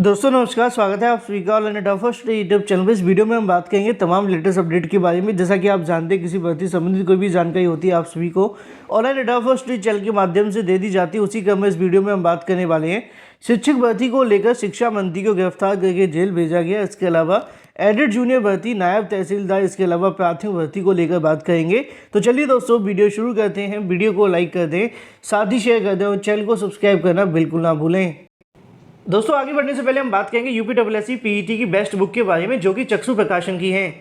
दोस्तों नमस्कार, स्वागत है आप सभी का online data first YouTube channel पर। इस वीडियो में हम बात करेंगे तमाम लेटेस्ट अपडेट के बारे में। जैसा कि आप जानते हैं, किसी भर्ती संबंधित कोई भी जानकारी होती है आप सभी को ऑनलाइन डेटा फर्स्ट चैनल के माध्यम से दे दी जाती है। उसी क्रम में इस वीडियो में हम बात करने वाले हैं। शिक्षक भर्ती को लेकर शिक्षा मंत्री को गिरफ्तार करके जेल भेजा गया। इसके अलावा एडेड जूनियर भर्ती, नायब तहसीलदार, इसके अलावा प्राथमिक भर्ती को लेकर बात करेंगे। तो चलिए दोस्तों वीडियो शुरू करते हैं। वीडियो को लाइक कर दें, साथ ही शेयर कर दें और चैनल को सब्सक्राइब करना बिल्कुल ना भूलें। दोस्तों आगे बढ़ने से पहले हम बात करेंगे यूपीएससी पीईटी की बेस्ट बुक के बारे में, जो कि चक्षु प्रकाशन की है।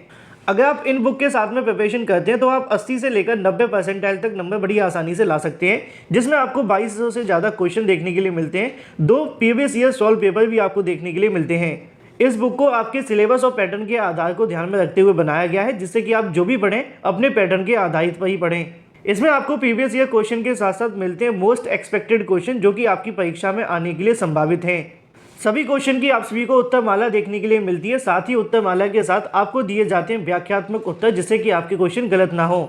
अगर आप इन बुक के साथ में प्रिपरेशन करते हैं तो आप 80 से लेकर 90 परसेंटाइल तक नंबर बड़ी आसानी से ला सकते हैं, जिसमें आपको 2200 से ज़्यादा क्वेश्चन देखने के लिए मिलते हैं। 2 प्रीवियस ईयर सॉल्व पेपर भी आपको देखने के लिए मिलते हैं। इस बुक को आपके सिलेबस और पैटर्न के आधार को ध्यान में रखते हुए बनाया गया है, जिससे कि आप जो भी पढ़ें अपने पैटर्न के आधारित पर ही पढ़ें। इसमें आपको प्रीवियस ईयर क्वेश्चन के साथ साथ मिलते हैं मोस्ट एक्सपेक्टेड क्वेश्चन, जो कि आपकी परीक्षा में आने के लिए संभावित हैं। सभी क्वेश्चन की आप सभी को उत्तर माला देखने के लिए मिलती है। साथ ही उत्तर माला के साथ आपको दिए जाते हैं व्याख्यात्मक उत्तर, जिससे कि आपके क्वेश्चन गलत ना हो।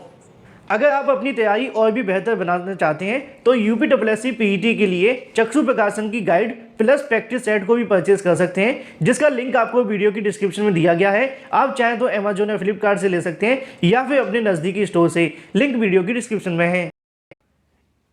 अगर आप अपनी तैयारी और भी बेहतर बनाना चाहते हैं तो यूपीएससी पीईटी के लिए चक्षु प्रकाशन की गाइड प्लस प्रैक्टिस सेट को भी परचेज कर सकते हैं, जिसका लिंक आपको वीडियो की डिस्क्रिप्शन में दिया गया है। आप चाहें तो अमेजोन या फ्लिपकार्ट से ले सकते हैं या फिर अपने नज़दीकी स्टोर से, लिंक वीडियो की डिस्क्रिप्शन में है।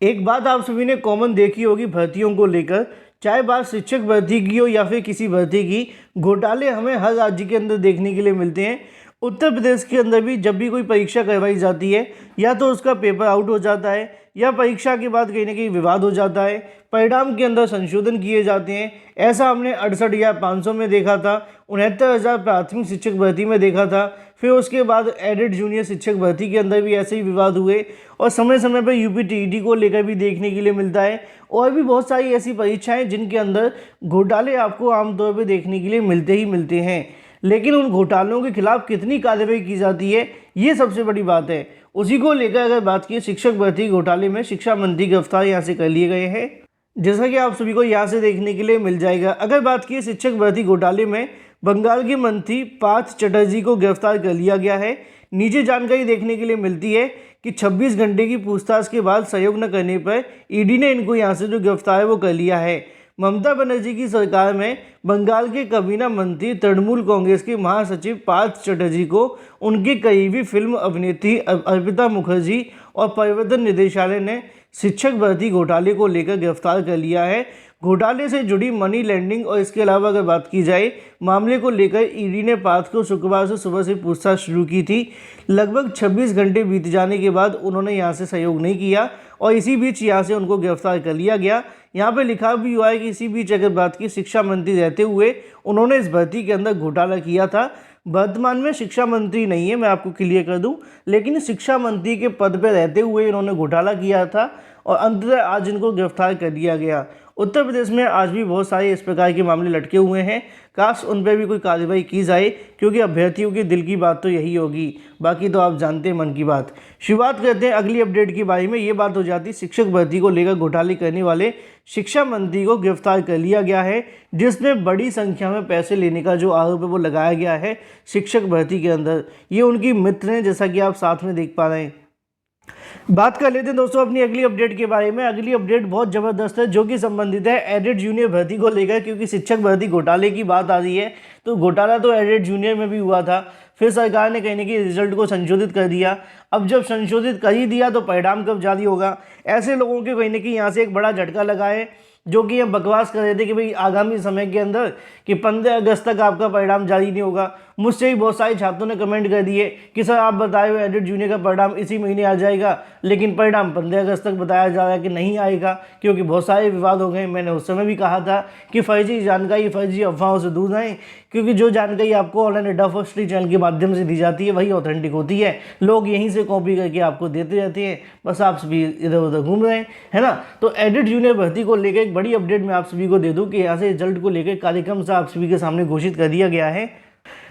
एक बात आप सभी ने कॉमन देखी होगी भर्तियों को लेकर, चाहे बात शिक्षक भर्ती की हो या फिर किसी भर्ती की, घोटाले हमें हर राज्य के अंदर देखने के लिए मिलते हैं। उत्तर प्रदेश के अंदर भी जब भी कोई परीक्षा करवाई जाती है, या तो उसका पेपर आउट हो जाता है या परीक्षा के बाद कहीं ना कहीं विवाद हो जाता है, परिणाम के अंदर संशोधन किए जाते हैं। ऐसा हमने 68,500 में देखा था, 69,000 प्राथमिक शिक्षक भर्ती में देखा था। फिर उसके बाद एडेड जूनियर शिक्षक भर्ती के अंदर भी ऐसे ही विवाद हुए, और समय समय पर यूपीटीईटी को लेकर भी देखने के लिए मिलता है। और भी बहुत सारी ऐसी परीक्षाएं जिनके अंदर घोटाले आपको आमतौर पर देखने के लिए मिलते ही मिलते हैं, लेकिन उन घोटालों के खिलाफ कितनी कार्रवाई की जाती है, ये सबसे बड़ी बात है। उसी को लेकर अगर बात की, शिक्षक भर्ती घोटाले में शिक्षा मंत्री गिरफ्तार यहाँ से कर लिए गए हैं, जैसा कि आप सभी को यहाँ से देखने के लिए मिल जाएगा। अगर बात की शिक्षक भर्ती घोटाले में बंगाल के मंत्री पार्थ चटर्जी को गिरफ्तार कर लिया गया है। नीचे जानकारी देखने के लिए मिलती है कि 26 घंटे की पूछताछ के बाद सहयोग न करने पर ईडी ने इनको यहाँ से जो गिरफ्तार है वो कर लिया है। ममता बनर्जी की सरकार में बंगाल के काबीना मंत्री, तृणमूल कांग्रेस के महासचिव पार्थ चटर्जी को उनके करीबी फिल्म अभिनेत्री अर्पिता मुखर्जी और प्रवर्तन निदेशालय ने शिक्षक भर्ती घोटाले को लेकर गिरफ्तार कर लिया है। घोटाले से जुड़ी मनी लैंडिंग और इसके अलावा अगर बात की जाए मामले को लेकर, ईडी ने पार्थ को शुक्रवार से सुबह से पूछताछ शुरू की थी। लगभग 26 घंटे बीत जाने के बाद उन्होंने यहाँ से सहयोग नहीं किया और इसी बीच यहाँ से उनको गिरफ्तार कर लिया गया। यहाँ पे लिखा भी हुआ है कि इसी बीच अगर बात की, शिक्षा मंत्री रहते हुए उन्होंने इस भर्ती के अंदर घोटाला किया था। वर्तमान में शिक्षा मंत्री नहीं है, मैं आपको क्लियर कर दूं, लेकिन शिक्षा मंत्री के पद पर रहते हुए इन्होंने घोटाला किया था और अंततः आज इनको गिरफ्तार कर दिया गया। उत्तर प्रदेश में आज भी बहुत सारे इस प्रकार के मामले लटके हुए हैं। काश उन पर भी कोई कार्रवाई की जाए, क्योंकि अभ्यर्थियों के दिल की बात तो यही होगी। बाकी तो आप जानते हैं मन की बात। शुरुआत करते हैं अगली अपडेट के बारे में। ये बात हो जाती, शिक्षक भर्ती को लेकर घोटाले करने वाले शिक्षा मंत्री को गिरफ्तार कर लिया गया है, जिसमें बड़ी संख्या में पैसे लेने का जो आरोप है वो लगाया गया है शिक्षक भर्ती के अंदर। ये उनकी मित्र हैं, जैसा कि आप साथ में देख पा रहे हैं। बात कर लेते हैं दोस्तों अपनी अगली अपडेट के बारे में। अगली अपडेट बहुत ज़बरदस्त है, जो कि संबंधित है एडेड जूनियर भर्ती को लेकर, क्योंकि शिक्षक भर्ती घोटाले की बात आ रही है। तो घोटाला तो एडेड जूनियर में भी हुआ था, फिर सरकार ने कहीं ना कहीं रिजल्ट को संशोधित कर दिया। अब जब संशोधित कर ही दिया तो परिणाम कब जारी होगा? ऐसे लोगों के कहीं ना कहीं यहाँ से एक बड़ा झटका लगा है, जो कि ये बकवास कर रहे थे कि भाई आगामी समय के अंदर कि 15 अगस्त तक आपका परिणाम जारी नहीं होगा। मुझसे ही बहुत सारे छात्रों ने कमेंट कर दिए कि सर आप बताए हुए एडेड जूनियर का परिणाम इसी महीने आ जाएगा, लेकिन परिणाम 15 अगस्त तक बताया जा रहा है कि नहीं आएगा, क्योंकि बहुत सारे विवाद हो गए। मैंने उस समय भी कहा था कि फर्जी जानकारी, फर्जी अफवाहों से दूर रहें, क्योंकि जो जानकारी आपको ऑनलाइन डेटा फर्स्ट चैनल के माध्यम से दी जाती है वही ऑथेंटिक होती है। लोग यहीं से कॉपी करके आपको देते रहते हैं, बस आप सभी इधर उधर घूम रहे हैं, है ना। तो एडेड जूनियर भर्ती को लेकर एक बड़ी अपडेट मैं आप सभी को दे दूं कि यहाँ से रिजल्ट को लेकर कार्यक्रम से आप सभी के सामने घोषित कर दिया गया है।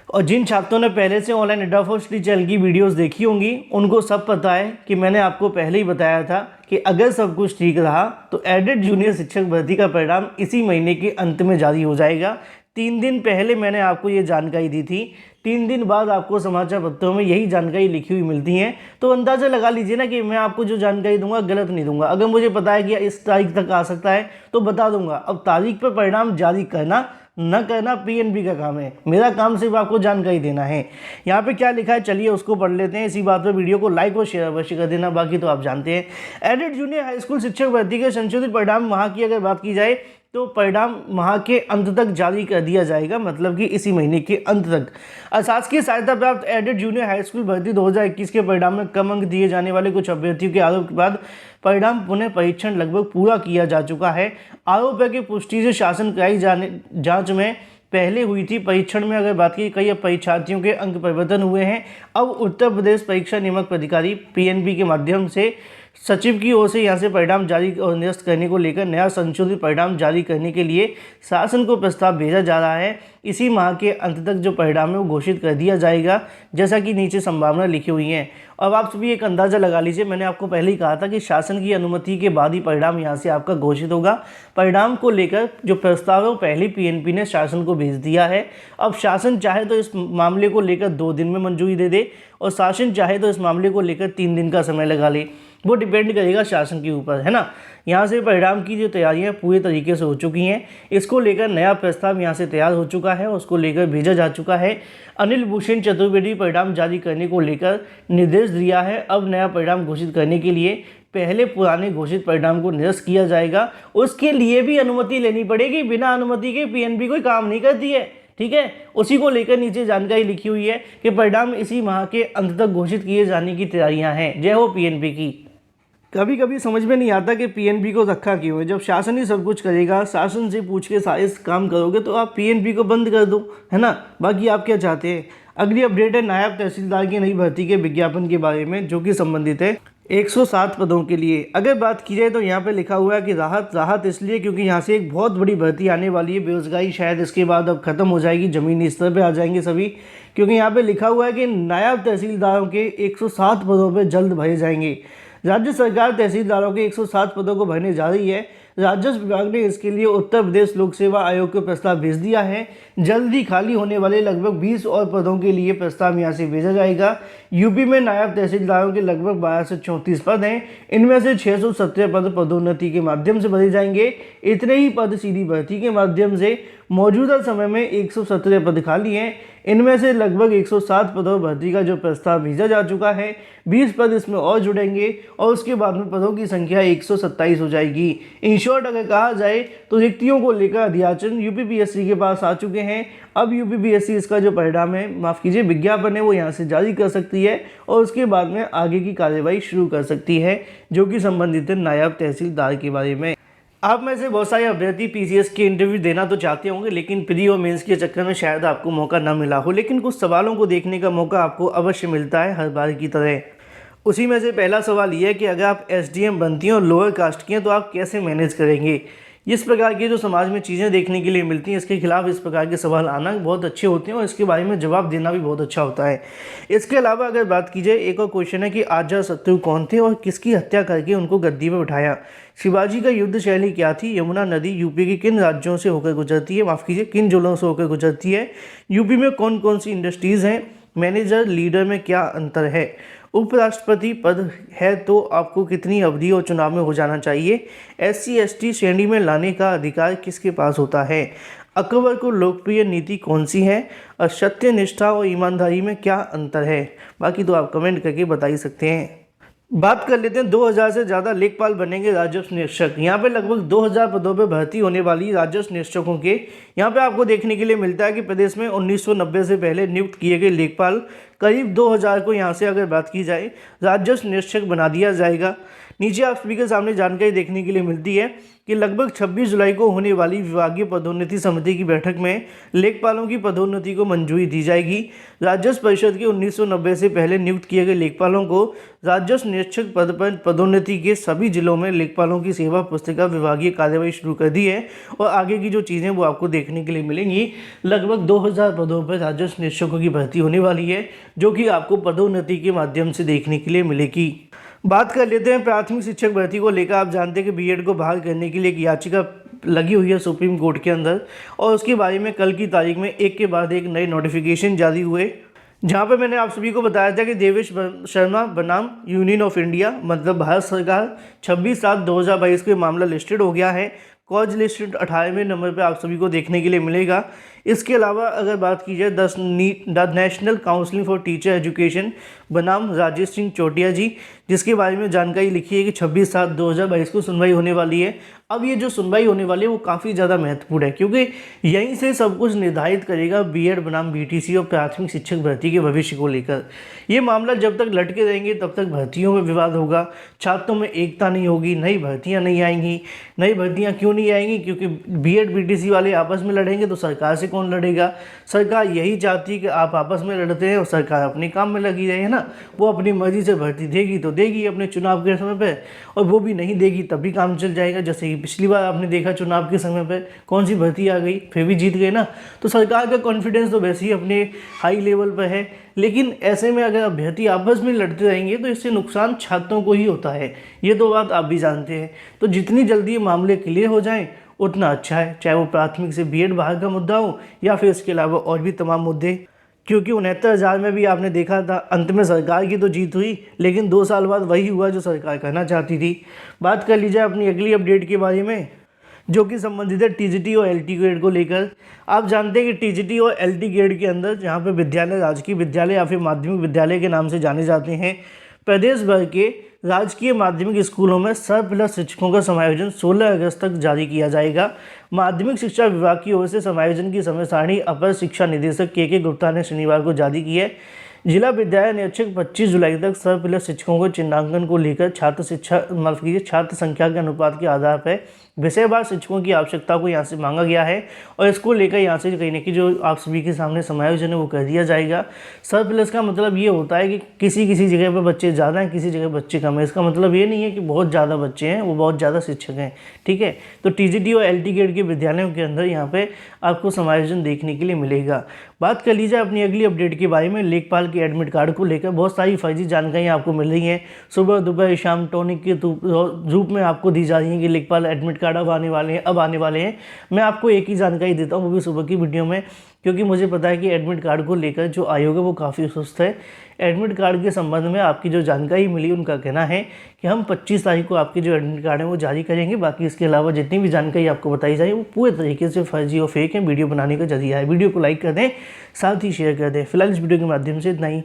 और जिन छात्रों ने पहले से ऑनलाइन डेटा फर्स्ट चैनल की वीडियोस देखी होंगी, उनको सब पता है कि मैंने आपको पहले ही बताया था कि अगर सब कुछ ठीक रहा तो एडेड जूनियर शिक्षक भर्ती का परिणाम इसी महीने के अंत में जारी हो जाएगा। 3 दिन पहले मैंने आपको ये जानकारी दी थी, 3 दिन बाद आपको समाचार पत्रों में यही जानकारी लिखी हुई मिलती है। तो अंदाज़ा लगा लीजिए ना कि मैं आपको जो जानकारी दूंगा गलत नहीं दूंगा। अगर मुझे पता है कि इस तारीख तक आ सकता है तो बता दूंगा। अब तारीख पर परिणाम जारी करना न करना पीएनबी का काम है। मेरा काम सिर्फ आपको जानकारी देना है। यहाँ पे क्या लिखा है चलिए उसको पढ़ लेते हैं। इसी बात पर वीडियो को लाइक और शेयर अवश्य कर देना। बाकी तो आप जानते हैं एडेड जूनियर हाई स्कूल शिक्षक भर्ती के संशोधित परिणाम माह की अगर बात की जाए तो परिणाम माह के अंत तक जारी कर दिया जाएगा, मतलब कि इसी महीने के अंत तक। अशासकीय सहायता प्राप्त एडेड जूनियर हाई स्कूल भर्ती 2021 के परिणाम में कम अंक दिए जाने वाले कुछ अभ्यर्थियों के आरोप के बाद परिणाम पुनः परीक्षण लगभग पूरा किया जा चुका है। आरोप है कि पुष्टि से शासन कराई जांच में पहले हुई थी। परीक्षण में अगर बात की कई परीक्षार्थियों के अंक परिवर्तन हुए हैं। अब उत्तर प्रदेश परीक्षा नियामक प्राधिकारी पीएनबी के माध्यम से सचिव की ओर से यहाँ से परिणाम जारी और निरस्त करने को लेकर नया संशोधित परिणाम जारी करने के लिए शासन को प्रस्ताव भेजा जा रहा है। इसी माह के अंत तक जो परिणाम है वो घोषित कर दिया जाएगा, जैसा कि नीचे संभावना लिखी हुई है। अब आप सभी एक अंदाज़ा लगा लीजिए, मैंने आपको पहले ही कहा था कि शासन की अनुमति के बाद ही परिणाम यहाँ से आपका घोषित होगा। परिणाम को लेकर जो प्रस्ताव है वो पहले पीएनबी ने शासन को भेज दिया है। अब शासन चाहे तो इस मामले को लेकर 2 दिन में मंजूरी दे दे और शासन चाहे तो इस मामले को लेकर 3 दिन का समय लगा ले, वो डिपेंड करेगा शासन के ऊपर, है ना। यहाँ से परिणाम की जो तैयारियाँ पूरे तरीके से हो चुकी हैं। इसको लेकर नया प्रस्ताव यहाँ से तैयार हो चुका है, उसको लेकर भेजा जा चुका है। अनिल भूषण चतुर्वेदी परिणाम जारी करने को लेकर निर्देश दिया है। अब नया परिणाम घोषित करने के लिए पहले पुराने घोषित परिणाम को निरस्त किया जाएगा। उसके लिए भी अनुमति लेनी पड़ेगी, बिना अनुमति के पीएनबी कोई काम नहीं करती है, ठीक है। उसी को लेकर नीचे जानकारी लिखी हुई है कि परिणाम इसी माह के अंत तक घोषित किए जाने की तैयारियां हैं। जय हो पीएनबी की। कभी कभी समझ में नहीं आता कि पीएनबी को रखा क्यों है। जब शासन ही सब कुछ करेगा, शासन से पूछ के सारे काम करोगे तो आप पीएनबी को बंद कर दो, है ना। बाकी आप क्या चाहते हैं। अगली अपडेट है नायब तहसीलदार की नई भर्ती के विज्ञापन के बारे में, जो कि संबंधित है 107 पदों के लिए। अगर बात की जाए तो यहाँ पे लिखा हुआ है कि राहत इसलिए क्योंकि यहाँ से एक बहुत बड़ी भर्ती आने वाली है। बेरोजगारी शायद इसके बाद अब खत्म हो जाएगी, ज़मीनी स्तर पे आ जाएंगे सभी, क्योंकि यहाँ पे लिखा हुआ है कि नायब तहसीलदारों के 107 पदों पे जल्द भरे जाएंगे। राज्य सरकार तहसीलदारों के 107 पदों को भरने जा रही है। राजस्व विभाग ने इसके लिए उत्तर प्रदेश लोक सेवा आयोग को प्रस्ताव भेज दिया है। जल्द ही खाली होने वाले लगभग 20 और पदों के लिए प्रस्ताव यहाँ से भेजा जाएगा। यूपी में नायब तहसीलदारों के लगभग 12 से 34 पद हैं। इनमें से 617 पद पदोन्नति के माध्यम से भरे जाएंगे। इतने ही पद सीधी भर्ती के माध्यम से मौजूदा समय में 117 पद खाली हैं। इनमें से लगभग 107 पदों भर्ती का जो प्रस्ताव भेजा जा चुका है, 20 पद इसमें और जुड़ेंगे और उसके बाद में पदों की संख्या 127 हो जाएगी। इन शॉर्ट अगर कहा जाए तो रिक्तियों को लेकर अध्याचन यूपीपीएससी के पास आ चुके हैं। अब यूपीपीएससी इसका जो परिणाम है, माफ़ कीजिए विज्ञापन है, वो यहाँ से जारी कर सकती है और उसके बाद में आगे की कार्यवाही शुरू कर सकती है, जो कि संबंधित है नायब तहसीलदार के बारे में। आप में से बहुत सारे अभ्यर्थी पीसीएस के इंटरव्यू देना तो चाहते होंगे, लेकिन प्री और मेंस के चक्कर में शायद आपको मौका ना मिला हो, लेकिन कुछ सवालों को देखने का मौका आपको अवश्य मिलता है हर बार की तरह। उसी में से पहला सवाल ये है कि अगर आप एसडीएम बनती हैं और लोअर कास्ट की हैं तो आप कैसे मैनेज करेंगे। इस प्रकार की जो समाज में चीज़ें देखने के लिए मिलती हैं, इसके खिलाफ इस प्रकार के सवाल आना बहुत अच्छे होते हैं और इसके बारे में जवाब देना भी बहुत अच्छा होता है। इसके अलावा अगर बात की जाए, एक और क्वेश्चन है कि अजातशत्रु कौन थे और किसकी हत्या करके उनको गद्दी पर बिठाया। शिवाजी का युद्ध शैली क्या थी। यमुना नदी यूपी के किन राज्यों से होकर गुजरती है, माफ़ कीजिए किन जिलों से होकर गुजरती है। यूपी में कौन कौन सी इंडस्ट्रीज़ हैं। मैनेजर लीडर में क्या अंतर है। उपराष्ट्रपति पद है तो आपको कितनी अवधि और चुनाव में हो जाना चाहिए। SC/ST श्रेणी में लाने का अधिकार किसके पास होता है। अकबर को लोकप्रिय नीति कौन सी है। और सत्य, निष्ठा और ईमानदारी में क्या अंतर है। बाकी तो आप कमेंट करके बता ही सकते हैं। बात कर लेते हैं 2000 से ज़्यादा लेखपाल बनेंगे राजस्व निरीक्षक। यहाँ पे लगभग 2000 पदों पे भर्ती होने वाली राजस्व निरीक्षकों के यहाँ पे आपको देखने के लिए मिलता है कि प्रदेश में 1990 से पहले नियुक्त किए गए लेखपाल करीब 2000 को यहाँ से अगर बात की जाए राजस्व निरीक्षक बना दिया जाएगा। नीचे आप सभी के सामने जानकारी देखने के लिए मिलती है कि लगभग 26 जुलाई को होने वाली विभागीय पदोन्नति समिति की बैठक में लेखपालों की पदोन्नति को मंजूरी दी जाएगी। राजस्व परिषद के 1990 से पहले नियुक्त किए गए लेखपालों को राजस्व निरीक्षक पद पर पदोन्नति के सभी जिलों में लेखपालों की सेवा पुस्तिका विभागीय कार्यवाही शुरू कर दी है और आगे की जो चीज़ें वो आपको देखने के लिए मिलेंगी। लगभग 2000 पदों पर राजस्व निरीक्षकों की भर्ती होने वाली है, जो कि आपको पदोन्नति के माध्यम से देखने के लिए मिलेगी। बात कर लेते हैं प्राथमिक शिक्षक भर्ती को लेकर। आप जानते हैं कि बीएड को बहाल करने के लिए एक याचिका लगी हुई है सुप्रीम कोर्ट के अंदर और उसके बारे में कल की तारीख में एक के बाद एक नए नोटिफिकेशन जारी हुए, जहां पे मैंने आप सभी को बताया था कि देवेश शर्मा बनाम यूनियन ऑफ इंडिया मतलब भारत सरकार 26/7/2022 को मामला लिस्टेड हो गया है। कॉज लिस्ट 18वें नंबर पे आप सभी को देखने के लिए मिलेगा। इसके अलावा अगर बात की जाए the national counselling for teacher education बनाम राजेश सिंह चोटिया जी, जिसके बारे में जानकारी लिखी है कि 26/7/2022 को सुनवाई होने वाली है। अब ये जो सुनवाई होने वाली है वो काफ़ी ज़्यादा महत्वपूर्ण है, क्योंकि यहीं से सब कुछ निर्धारित करेगा बीएड बनाम बीटीसी और प्राथमिक शिक्षक भर्ती के भविष्य को लेकर। ये मामला जब तक लटके रहेंगे तब तक भर्तियों में विवाद होगा, छात्रों में एकता नहीं होगी, नई भर्तियाँ नहीं आएंगी। नई भर्तियाँ क्यों नहीं आएंगी? क्योंकि बीएड बीटीसी वाले आपस में लड़ेंगे तो सरकार से कौन लड़ेगा? सरकार यही चाहती है कि आप आपस में लड़ते हैं और सरकार अपने काम में लगी रहे, है ना। वो अपनी मर्जी से भर्ती देगी तो देगी अपने चुनाव के समय पे, और वो भी नहीं देगी तब भी काम चल जाएगा। जैसे कि पिछली बार आपने देखा चुनाव के समय पे कौन सी भर्ती आ गई, फिर भी जीत गए ना। तो सरकार का कॉन्फिडेंस तो वैसे ही अपने हाई लेवल पर है, लेकिन ऐसे में अगर अभ्यर्थी आपस में लड़ते रहेंगे तो इससे नुकसान छात्रों को ही होता है। ये तो बात आप भी जानते हैं। तो जितनी जल्दी ये मामले क्लियर हो जाएं उतना अच्छा है, चाहे वो प्राथमिक से बीएड बाहर का मुद्दा हो या फिर इसके अलावा और भी तमाम मुद्दे। क्योंकि 69,000 में भी आपने देखा था अंत में सरकार की तो जीत हुई, लेकिन 2 साल बाद वही हुआ जो सरकार करना चाहती थी। बात कर लीजिए अपनी अगली अपडेट के बारे में, जो कि संबंधित है टीजीटी और एलटी ग्रेड को लेकर। आप जानते हैं कि टीजीटी और एलटी ग्रेड के अंदर जहाँ पे विद्यालय राजकीय विद्यालय या फिर माध्यमिक विद्यालय के नाम से जाने जाते हैं, प्रदेश भर के राजकीय माध्यमिक स्कूलों में सरप्लस शिक्षकों का समायोजन 16 अगस्त तक जारी किया जाएगा। माध्यमिक शिक्षा विभाग की ओर से समायोजन की समय सारणी अपर शिक्षा निदेशक के गुप्ता ने शनिवार को जारी की है। जिला विद्यालय निरीक्षक 25 जुलाई तक सरप्लस शिक्षकों को चिन्हांकन को लेकर छात्र संख्या के अनुपात के आधार पर विषयवार शिक्षकों की आवश्यकता को यहाँ से मांगा गया है, और इसको लेकर यहाँ से कहीं ना कहीं जो आप सभी के सामने समायोजन है वो कर दिया जाएगा। सरप्लस का मतलब ये होता है कि किसी जगह पर बच्चे ज़्यादा हैं, किसी जगह बच्चे कम है। इसका मतलब ये नहीं है कि बहुत ज़्यादा बच्चे हैं, वो बहुत ज़्यादा शिक्षक हैं, ठीक है। तो टीजीटी और एलटी ग्रेड के विद्यालयों के अंदर यहाँ पे आपको समायोजन देखने के लिए मिलेगा। बात कर लीजिए अपनी अगली अपडेट के बारे में। लेखपाल के एडमिट कार्ड को लेकर बहुत सारी फर्जी जानकारियाँ आपको मिल रही हैं। सुबह दोपहर शाम टॉनिक के रूप में आपको दी जा रही है कि लेखपाल एडमिट कार्ड अब आने वाले हैं। मैं आपको एक ही जानकारी देता हूँ, वो भी सुबह की वीडियो में, क्योंकि मुझे पता है कि एडमिट कार्ड को लेकर जो आयोग है वो काफ़ी सुस्त है। एडमिट कार्ड के संबंध में आपकी जो जानकारी मिली उनका कहना है कि हम 25 तारीख को आपके जो एडमिट कार्ड है वो जारी करेंगे। बाकी इसके अलावा जितनी भी जानकारी आपको बताई जाए वो पूरे तरीके से फर्जी और फेक है, वीडियो बनाने का जरिया है। वीडियो को लाइक कर दें, साथ ही शेयर कर दें। फिलहाल इस वीडियो के माध्यम से इतना ही।